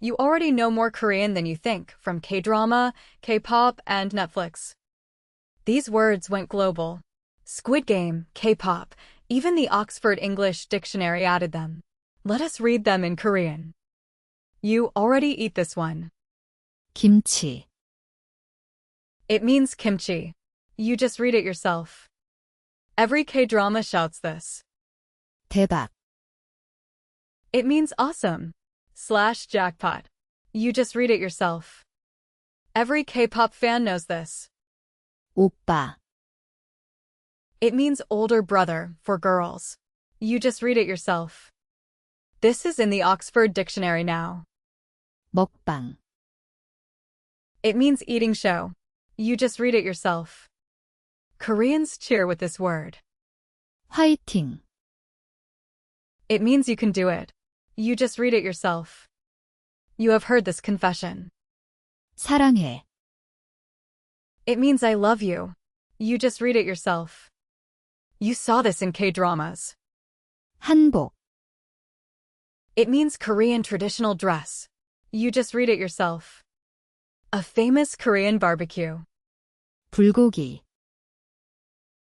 You already know more Korean than you think from K-drama, K-pop, and Netflix. These words went global. Squid Game, K-pop, even the Oxford English Dictionary added them. Let us read them in Korean. You already eat this one. 김치, It means kimchi. You just read it yourself. Every K-drama shouts this. 대박, It means awesome. / jackpot. You just read it yourself. Every K-pop fan knows this. 오빠, It means older brother for girls. You just read it yourself. This is in the Oxford Dictionary now. 먹방, It means eating show. You just read it yourself. Koreans cheer with this word. 화이팅, It means you can do it. You just read it yourself. You have heard this confession. 사랑해, It means I love you. You just read it yourself. You saw this in K-dramas. 한복, It means Korean traditional dress. You just read it yourself. A famous Korean barbecue. 불고기,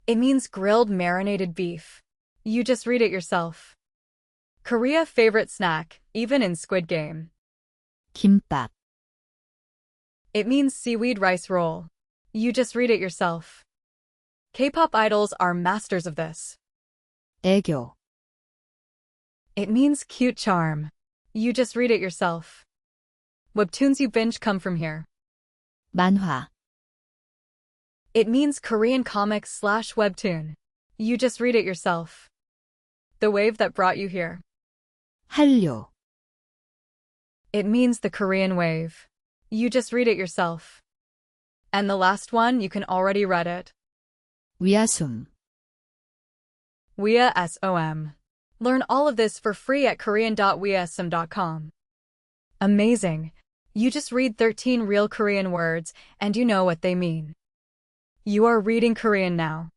It means grilled marinated beef. You just read it yourself. Korea favorite snack, even in Squid Game. 김밥, It means seaweed rice roll. You just read it yourself. K-pop idols are masters of this. 애교, It means cute charm. You just read it yourself. Webtoons you binge come from here. 만화, It means Korean comics / webtoon. You just read it yourself. The wave that brought you here. 한류, It means the Korean wave. You just read it yourself. And the last one, you can already read it. 위아숨, Wea SOM. Learn all of this for free at korean.weasm.com. Amazing. You just read 13 real Korean words and you know what they mean. You are reading Korean now.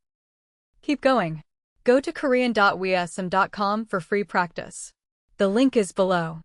Keep going. Go to korean.weasm.com for free practice. The link is below.